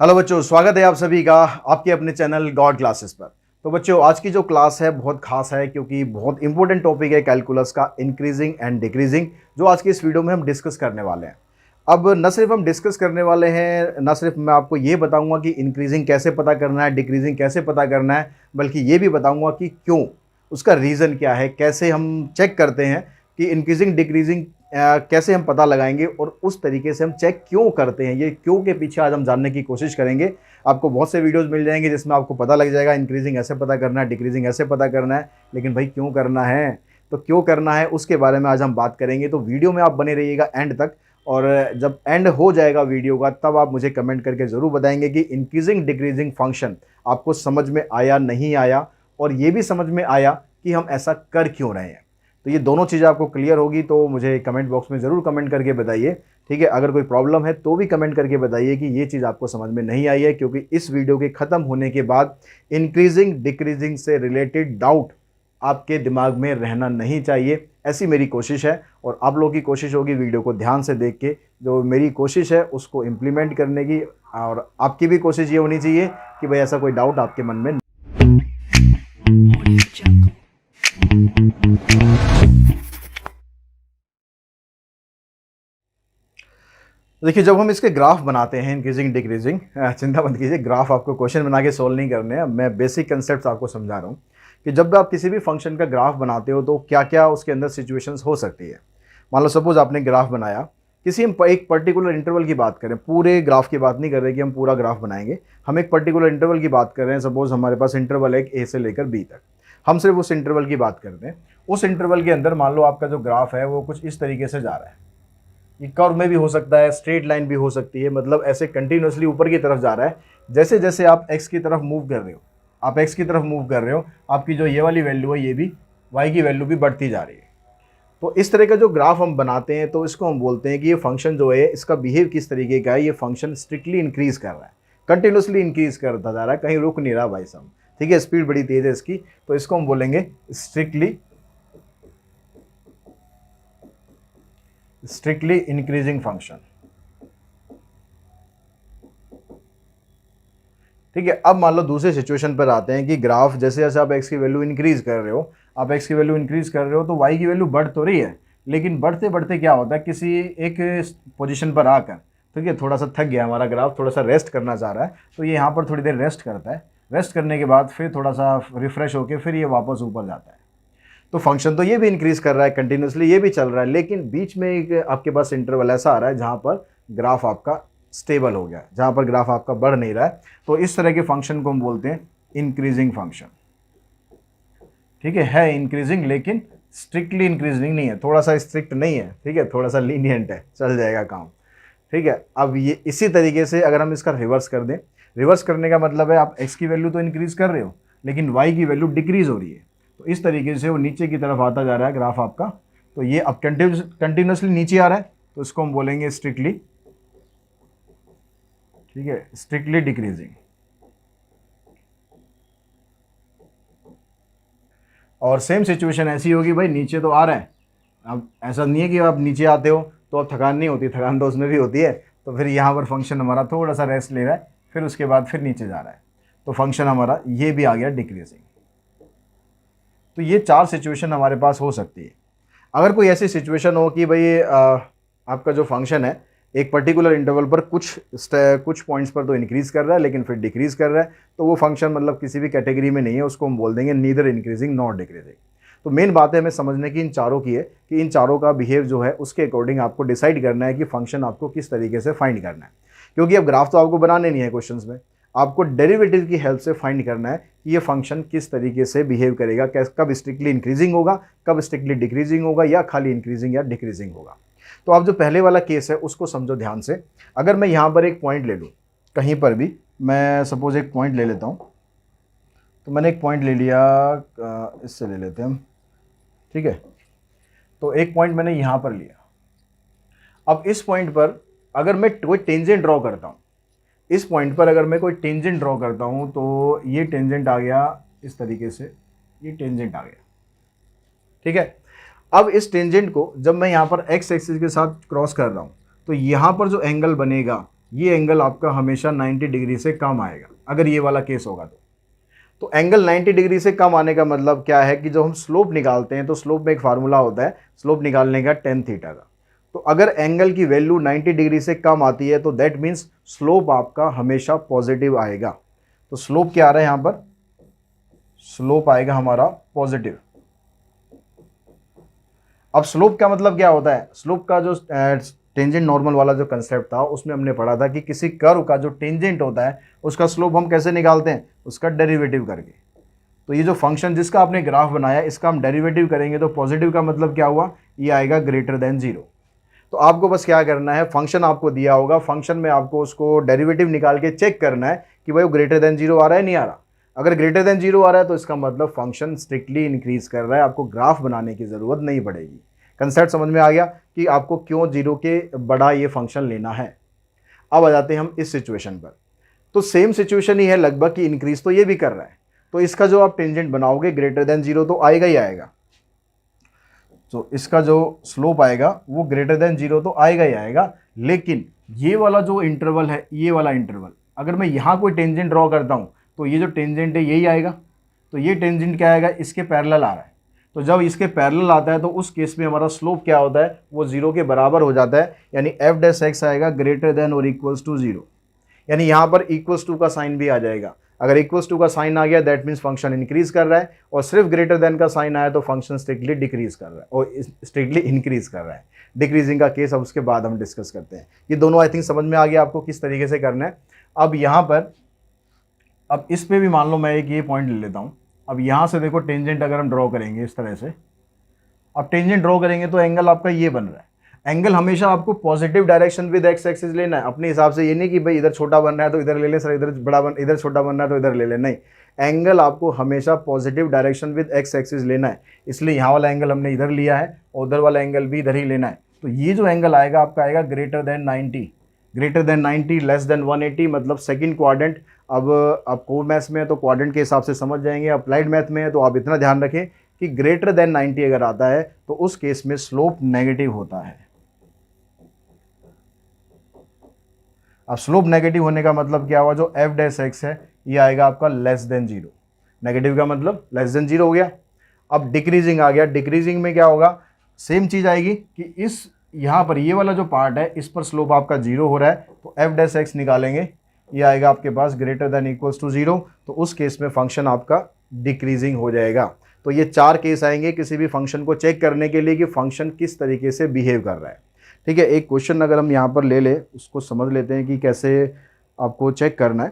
Hello बच्चों, स्वागत है आप सभी का आपके अपने चैनल गॉड क्लासेस पर। तो बच्चों, आज की जो क्लास है बहुत खास है क्योंकि बहुत इंपॉर्टेंट टॉपिक है कैलकुलस का, इंक्रीजिंग एंड डिक्रीजिंग, जो आज की इस वीडियो में हम डिस्कस करने वाले हैं। अब न सिर्फ हम डिस्कस करने वाले हैं, न सिर्फ मैं आपको ये बताऊंगा कि इंक्रीजिंग कैसे पता करना है, डिक्रीजिंग कैसे पता करना है, बल्कि ये भी बताऊंगा कि क्यों, उसका रीज़न क्या है, कैसे हम चेक करते हैं कि इंक्रीजिंग डिक्रीजिंग कैसे हम पता लगाएंगे और उस तरीके से हम चेक क्यों करते हैं। ये क्यों के पीछे आज हम जानने की कोशिश करेंगे। आपको बहुत से वीडियोस मिल जाएंगे जिसमें आपको पता लग जाएगा इंक्रीजिंग ऐसे पता करना है, डिक्रीजिंग ऐसे पता करना है, लेकिन भाई क्यों करना है, तो क्यों करना है उसके बारे में आज हम बात करेंगे। तो वीडियो में आप बने रहिएगा एंड तक, और जब एंड हो जाएगा वीडियो का तब आप मुझे कमेंट करके ज़रूर बताएंगे कि इंक्रीजिंग डिक्रीजिंग फंक्शन आपको समझ में आया, नहीं आया, और ये भी समझ में आया कि हम ऐसा कर क्यों रहे हैं। तो ये दोनों चीज़ें आपको क्लियर होगी तो मुझे कमेंट बॉक्स में ज़रूर कमेंट करके बताइए, ठीक है। अगर कोई प्रॉब्लम है तो भी कमेंट करके बताइए कि ये चीज़ आपको समझ में नहीं आई है, क्योंकि इस वीडियो के ख़त्म होने के बाद इंक्रीजिंग डिक्रीजिंग से रिलेटेड डाउट आपके दिमाग में रहना नहीं चाहिए, ऐसी मेरी कोशिश है। और आप लोगों की कोशिश होगी वीडियो को ध्यान से देख के जो मेरी कोशिश है उसको इम्प्लीमेंट करने की, और आपकी भी कोशिश ये होनी चाहिए कि भाई ऐसा कोई डाउट आपके मन में। देखिए, जब हम इसके ग्राफ बनाते हैं इंक्रीजिंग डिक्रीजिंग, चिंता मत कीजिए, ग्राफ आपको क्वेश्चन बना के सोल्व नहीं करने हैं। मैं बेसिक कंसेप्ट आपको समझा रहा हूँ कि जब आप किसी भी फंक्शन का ग्राफ बनाते हो तो क्या क्या उसके अंदर सिचुएशंस हो सकती है। मान लो सपोज आपने ग्राफ बनाया, किसी हम एक पर्टिकुलर इंटरवल की बात करें, पूरे ग्राफ की बात नहीं कर रहे कि हम पूरा ग्राफ बनाएंगे, हम एक पर्टिकुलर इंटरवल की बात कर रहे हैं। सपोज हमारे पास इंटरवल है ए से लेकर बी तक, हम सिर्फ उस इंटरवल की बात करते हैं। उस इंटरवल के अंदर मान लो आपका जो ग्राफ है वो कुछ इस तरीके से जा रहा है। ये कर्व में भी हो सकता है, स्ट्रेट लाइन भी हो सकती है, मतलब ऐसे कंटिन्यूसली ऊपर की तरफ जा रहा है। जैसे जैसे आप x की तरफ मूव कर रहे हो, आप x की तरफ मूव कर रहे हो, आपकी जो ये वाली वैल्यू है ये भी y की वैल्यू भी बढ़ती जा रही है। तो इस तरह का जो ग्राफ हम बनाते हैं तो इसको हम बोलते हैं कि ये फंक्शन जो है इसका बिहेव किस तरीके का है। ये फंक्शन स्ट्रिक्टली इंक्रीज कर रहा है, कंटिन्यूसली इंक्रीज करता जा रहा है, कहीं रुक नहीं रहा भाई साहब, ठीक है। स्पीड बड़ी तेज है इसकी, तो इसको हम बोलेंगे स्ट्रिक्टली इंक्रीजिंग फंक्शन, ठीक है। अब मान लो दूसरे सिचुएशन पर आते हैं कि ग्राफ जैसे जैसे आप x की वैल्यू इंक्रीज कर रहे हो, आप x की वैल्यू इंक्रीज कर रहे हो तो y की वैल्यू बढ़ तो रही है, लेकिन बढ़ते बढ़ते क्या होता है, किसी एक पोजीशन पर आकर, ठीक है, थोड़ा सा थक गया हमारा ग्राफ, थोड़ा सा रेस्ट करना चाह रहा है, तो ये यहाँ पर थोड़ी देर रेस्ट करता है। रेस्ट करने के बाद फिर थोड़ा सा रिफ्रेश होकर फिर ये वापस ऊपर जाता है। तो फंक्शन तो ये भी इंक्रीज कर रहा है कंटिन्यूसली, ये भी चल रहा है, लेकिन बीच में एक आपके पास इंटरवल ऐसा आ रहा है जहाँ पर ग्राफ आपका स्टेबल हो गया, जहाँ पर ग्राफ आपका बढ़ नहीं रहा है। तो इस तरह के फंक्शन को हम बोलते हैं इंक्रीजिंग फंक्शन, ठीक है इंक्रीजिंग, लेकिन स्ट्रिक्टली इंक्रीजिंग नहीं है, थोड़ा सा स्ट्रिक्ट नहीं है, ठीक है, थोड़ा सा लीनियंट है, चल जाएगा काम, ठीक है। अब ये इसी तरीके से अगर हम इसका रिवर्स कर दें, रिवर्स करने का मतलब है आप x की वैल्यू तो इंक्रीज कर रहे हो लेकिन y की वैल्यू डिक्रीज हो रही है, तो इस तरीके से वो नीचे की तरफ आता जा रहा है ग्राफ आपका। तो ये अब कंटिन्यूसली नीचे आ रहा है, तो इसको हम बोलेंगे स्ट्रिक्टली, ठीक है, स्ट्रिक्टली डिक्रीजिंग। और सेम सिचुएशन ऐसी होगी, भाई नीचे तो आ रहा है, अब ऐसा नहीं है कि आप नीचे आते हो तो अब थकान नहीं होती, थकान तो उसमें भी होती है। तो फिर यहाँ पर फंक्शन हमारा थोड़ा सा रेस्ट ले रहा है, फिर उसके बाद फिर नीचे जा रहा है, तो फंक्शन हमारा ये भी आ गया डिक्रीजिंग। तो ये चार सिचुएशन हमारे पास हो सकती है। अगर कोई ऐसी सिचुएशन हो कि भाई आपका जो फंक्शन है एक पर्टिकुलर इंटरवल पर कुछ पॉइंट्स पर तो इंक्रीज कर रहा है लेकिन फिर डिक्रीज कर रहा है, तो वो फंक्शन मतलब किसी भी कैटेगरी में नहीं है, उसको हम बोल देंगे नीदर इंक्रीजिंग नॉट डिक्रीजिंग। तो मेन बात है हमें समझने की इन चारों की है कि इन चारों का बिहेव जो है उसके अकॉर्डिंग आपको डिसाइड करना है कि फंक्शन आपको किस तरीके से फाइंड करना है। क्योंकि अब ग्राफ तो आपको बनाने नहीं है क्वेश्चन में, आपको डेरिवेटिव की हेल्प से फाइंड करना है कि ये फंक्शन किस तरीके से बिहेव करेगा, कब स्ट्रिक्टली इंक्रीजिंग होगा, कब स्ट्रिक्टली डिक्रीजिंग होगा, या खाली इंक्रीजिंग या डिक्रीजिंग होगा। तो आप जो पहले वाला केस है उसको समझो ध्यान से। अगर मैं यहाँ पर एक पॉइंट ले लूँ कहीं पर भी, मैं सपोज एक पॉइंट ले लेता हूँ, तो मैंने एक पॉइंट ले लिया, इससे ले लेते हैं हम, ठीक है। तो एक पॉइंट मैंने यहाँ पर लिया। अब इस पॉइंट पर अगर मैं कोई टेंजेंट ड्रॉ करता हूँ, इस पॉइंट पर अगर मैं कोई टेंजेंट ड्रॉ करता हूँ तो ये टेंजेंट आ गया इस तरीके से, ये टेंजेंट आ गया, ठीक है। अब इस टेंजेंट को जब मैं यहाँ पर एक्स एक्सिस के साथ क्रॉस कर रहा हूँ तो यहाँ पर जो एंगल बनेगा ये एंगल आपका हमेशा 90 डिग्री से कम आएगा अगर ये वाला केस होगा तो एंगल 90 डिग्री से कम आने का मतलब क्या है कि जब हम स्लोप निकालते हैं तो स्लोप में एक फार्मूला होता है स्लोप निकालने का tan थीटा का। तो अगर एंगल की वैल्यू 90 डिग्री से कम आती है तो दैट मीन्स स्लोप आपका हमेशा पॉजिटिव आएगा। तो स्लोप क्या आ रहा है यहाँ पर, स्लोप आएगा हमारा पॉजिटिव। अब स्लोप का मतलब क्या होता है, स्लोप का जो टेंजेंट नॉर्मल वाला जो कंसेप्ट था उसमें हमने पढ़ा था कि किसी कर्व का जो टेंजेंट होता है उसका स्लोप हम कैसे निकालते हैं, उसका डेरिवेटिव करके। तो ये जो फंक्शन जिसका आपने ग्राफ बनाया इसका हम डेरिवेटिव करेंगे तो पॉजिटिव का मतलब क्या हुआ, ये आएगा ग्रेटर देन 0। तो आपको बस क्या करना है, फंक्शन आपको दिया होगा, फंक्शन में आपको उसको डेरिवेटिव निकाल के चेक करना है कि भाई वो ग्रेटर देन 0 आ रहा है नहीं आ रहा। अगर ग्रेटर देन 0 आ रहा है तो इसका मतलब फंक्शन स्ट्रिक्टली इंक्रीज कर रहा है, आपको ग्राफ बनाने की ज़रूरत नहीं पड़ेगी। कंसेप्ट समझ में आ गया कि आपको क्यों 0 के बड़ा ये फंक्शन लेना है। अब आ जाते हैं हम इस सिचुएशन पर। तो सेम सिचुएशन ही है लगभग कि इंक्रीज तो ये भी कर रहा है, तो इसका जो आप टेंजेंट बनाओगे ग्रेटर देन 0 तो आएगा ही आएगा। तो इसका जो स्लोप आएगा वो ग्रेटर देन 0 तो आएगा ही आएगा। लेकिन ये वाला जो इंटरवल है, ये वाला इंटरवल, अगर मैं यहाँ कोई टेंजेंट ड्रॉ करता हूँ तो ये जो टेंजेंट है यही आएगा। तो ये टेंजेंट क्या आएगा, इसके पैरेलल आ रहा है। तो जब इसके पैरेलल आता है तो उस केस में हमारा स्लोप क्या होता है, वो 0 के बराबर हो जाता है, यानी एफ डैश एक्स आएगा ग्रेटर देन और इक्वल्स टू 0। यानी यहाँ पर इक्वल्स टू का साइन भी आ जाएगा। अगर इक्वल्स टू का साइन आ गया दैट मीन्स फंक्शन इंक्रीज कर रहा है, और सिर्फ ग्रेटर देन का साइन आया तो फंक्शन स्ट्रिक्टली डिक्रीज कर रहा है और स्ट्रिक्टली इंक्रीज कर रहा है। डिक्रीजिंग का केस अब उसके बाद हम डिस्कस करते हैं। ये दोनों आई थिंक समझ में आ गया आपको किस तरीके से करना है। अब यहाँ पर, अब इस पे भी मान लो मैं एक ये पॉइंट ले लेता हूँ। अब यहाँ से देखो टेंजेंट अगर हम ड्रॉ करेंगे इस तरह से, अब टेंजेंट ड्रॉ करेंगे तो एंगल आपका ये बन रहा है। एंगल हमेशा आपको positive direction with x axis लेना है अपने हिसाब से। ये नहीं कि भाई इधर छोटा बन रहा है तो इधर ले ले सर, इधर छोटा बन रहा है तो इधर ले ले, नहीं। एंगल आपको हमेशा positive direction with x axis लेना है, इसलिए यहाँ वाला एंगल हमने इधर लिया है और उधर वाला एंगल भी इधर ही लेना है। तो ये जो एंगल आएगा आपका आएगा greater than 90, greater than 90 less than 180, मतलब सेकंड क्वाड्रेंट। अब आप कोर मैथ्स में है तो क्वाड्रेंट के हिसाब से समझ जाएंगे, अप्लाइड मैथ में है तो आप इतना ध्यान रखें कि ग्रेटर देन 90 अगर आता है तो उस केस में स्लोप नेगेटिव होता है। अब स्लोप नेगेटिव होने का मतलब क्या हुआ, जो एफ डैश एक्स है ये आएगा आपका लेस देन 0। नेगेटिव का मतलब लेस देन 0 हो गया। अब डिक्रीजिंग आ गया, डिक्रीजिंग में क्या होगा, सेम चीज़ आएगी कि इस यहाँ पर ये वाला जो पार्ट है इस पर स्लोप आपका 0 हो रहा है तो एफ डैश एक्स निकालेंगे, ये आएगा आपके पास ग्रेटर देन इक्वल्स टू 0। तो उस केस में फंक्शन आपका डिक्रीजिंग हो जाएगा। तो ये 4 केस आएंगे किसी भी फंक्शन को चेक करने के लिए कि फंक्शन किस तरीके से बिहेव कर रहा है। ठीक है, एक क्वेश्चन अगर हम यहाँ पर ले ले उसको समझ लेते हैं कि कैसे आपको चेक करना है।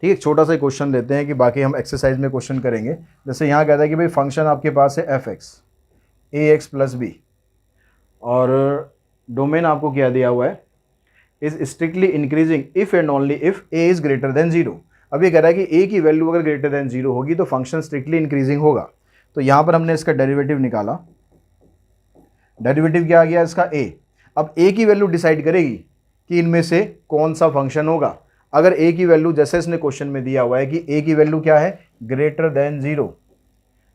ठीक है, छोटा सा क्वेश्चन लेते हैं कि बाकी हम एक्सरसाइज में क्वेश्चन करेंगे। जैसे यहाँ कहता है कि भाई फंक्शन आपके पास है एफ एक्स ए एक्स प्लस बी, और डोमेन आपको क्या दिया हुआ है, is strictly increasing if and only if A is greater than 0। अब ये कह रहा है कि ए की वैल्यू अगर ग्रेटर देन 0 होगी तो फंक्शन स्ट्रिक्टली इंक्रीजिंग होगा। तो यहाँ पर हमने इसका डेरिवेटिव निकाला, डेरिवेटिव क्या आ गया इसका a। अब a की वैल्यू डिसाइड करेगी कि इनमें से कौन सा फंक्शन होगा। अगर a की वैल्यू जैसे इसने क्वेश्चन में दिया हुआ है कि a की वैल्यू क्या है, ग्रेटर देन 0।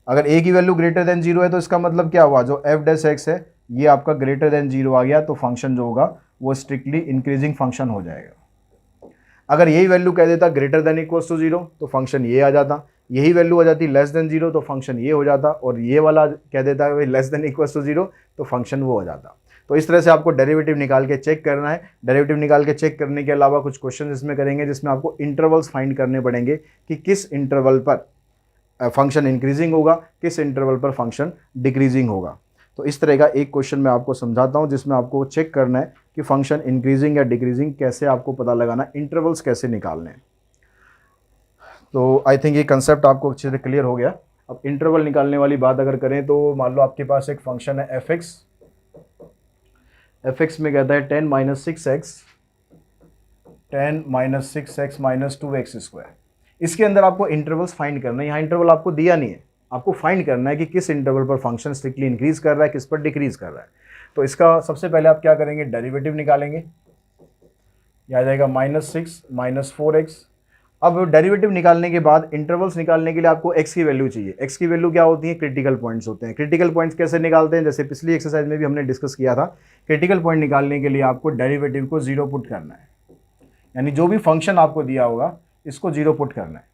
अगर a की वैल्यू ग्रेटर देन 0 है तो इसका मतलब क्या हुआ, जो एफ डैश एक्स है ये आपका ग्रेटर देन 0 आ गया तो फंक्शन जो होगा वो स्ट्रिक्टली इंक्रीजिंग फंक्शन हो जाएगा। अगर यही वैल्यू कह देता ग्रेटर देन इक्वल्स टू 0 तो फंक्शन ये आ जाता, यही वैल्यू आ जाती लेस देन 0 तो फंक्शन ये हो जाता, और ये वाला कह देता है लेस देन इक्वल्स टू 0 तो फंक्शन वो हो जाता। तो इस तरह से आपको डेरिवेटिव निकाल के चेक करना है। डेरिवेटिव निकाल के चेक करने के अलावा कुछ क्वेश्चन इसमें करेंगे जिसमें आपको इंटरवल्स फाइंड करने पड़ेंगे कि किस इंटरवल पर फंक्शन इंक्रीजिंग होगा, किस इंटरवल पर फंक्शन डिक्रीजिंग होगा। तो इस तरह का एक क्वेश्चन मैं आपको समझाता हूँ जिसमें आपको चेक करना है कि फंक्शन इंक्रीजिंग या डिक्रीजिंग कैसे आपको पता लगाना, इंटरवल्स कैसे निकालने हैं। तो आई थिंक ये कंसेप्ट आपको अच्छे से क्लियर हो गया। अब इंटरवल निकालने वाली बात अगर करें तो मान लो आपके पास एक फंक्शन है एफ एक्स में कहता है 10 minus 6x minus 2x square. इसके अंदर आपको इंटरवल्स फाइंड करना है। यहाँ इंटरवल आपको दिया नहीं है, आपको फाइंड करना है कि किस इंटरवल पर फंक्शन स्ट्रिक्टली इंक्रीज कर रहा है, किस पर डिक्रीज कर रहा है। तो इसका सबसे पहले आप क्या करेंगे, डेरिवेटिव निकालेंगे। यह आ जाएगा -6 माइनस 4x। अब डेरिवेटिव निकालने के बाद इंटरवल्स निकालने के लिए आपको x की वैल्यू चाहिए। x की वैल्यू क्या होती है, क्रिटिकल पॉइंट्स होते हैं। क्रिटिकल पॉइंट्स कैसे निकालते हैं, जैसे पिछली एक्सरसाइज में भी हमने डिस्कस किया था। क्रिटिकल पॉइंट निकालने के लिए आपको डेरिवेटिव को 0 पुट करना है। यानी जो भी फंक्शन आपको दिया होगा इसको 0 पुट करना है।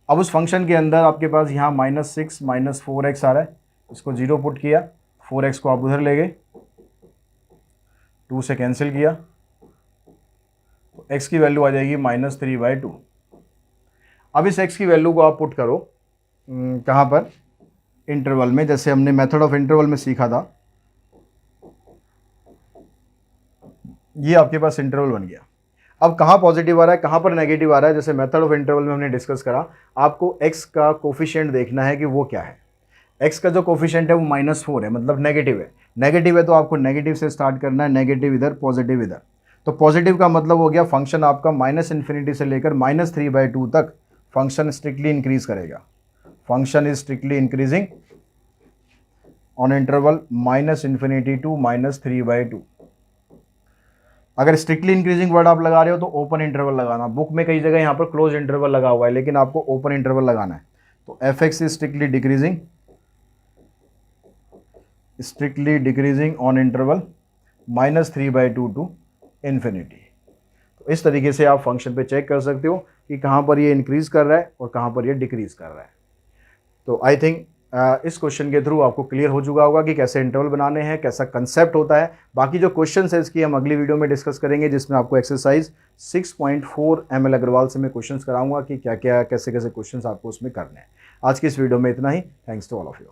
अब उस फंक्शन के अंदर आपके पास यहाँ -6 -4x आ रहा है, इसको 0 पुट किया, 4x को आप उधर ले गए, 2 से कैंसिल किया तो x की वैल्यू आ जाएगी -3/2। अब इस x की वैल्यू को आप पुट करो कहाँ पर, इंटरवल में, जैसे हमने मेथड ऑफ इंटरवल में सीखा था। ये आपके पास इंटरवल बन गया। अब कहाँ पॉजिटिव आ रहा है, कहाँ पर नेगेटिव आ रहा है, जैसे मेथड ऑफ इंटरवल में हमने डिस्कस करा, आपको x का कोफिशिएंट देखना है कि वो क्या है। x का जो कोफिशिएंट है वो -4 है, मतलब नेगेटिव है। नेगेटिव है तो आपको नेगेटिव से स्टार्ट करना है, नेगेटिव इधर, पॉजिटिव इधर। तो पॉजिटिव का मतलब हो गया फंक्शन आपका -∞ से लेकर -3/2 तक फंक्शन स्ट्रिक्टली इंक्रीज करेगा। Function is strictly increasing on interval -∞ to -3/2। अगर स्ट्रिक्टली इंक्रीजिंग वर्ड आप लगा रहे हो तो ओपन इंटरवल लगाना। बुक में कई जगह यहाँ पर क्लोज इंटरवल लगा हुआ है, लेकिन आपको ओपन इंटरवल लगाना है। तो fx is strictly decreasing on interval -3/2 to infinity. तो इस तरीके से आप फंक्शन पे चेक कर सकते हो कि कहाँ पर ये इंक्रीज कर रहा है और कहाँ पर ये डिक्रीज कर रहा है। तो आई थिंक इस क्वेश्चन के थ्रू आपको क्लियर हो चुका होगा कि कैसे इंटरवल बनाने हैं, कैसा कंसेप्ट होता है। बाकी जो क्वेश्चन है इसकी हम अगली वीडियो में डिस्कस करेंगे, जिसमें आपको एक्सरसाइज 6.4 ML अग्रवाल से मैं क्वेश्चंस कराऊंगा कि क्या क्या कैसे कैसे क्वेश्चंस आपको उसमें करने हैं। आज की इस वीडियो में इतना ही। Thanks to all of you.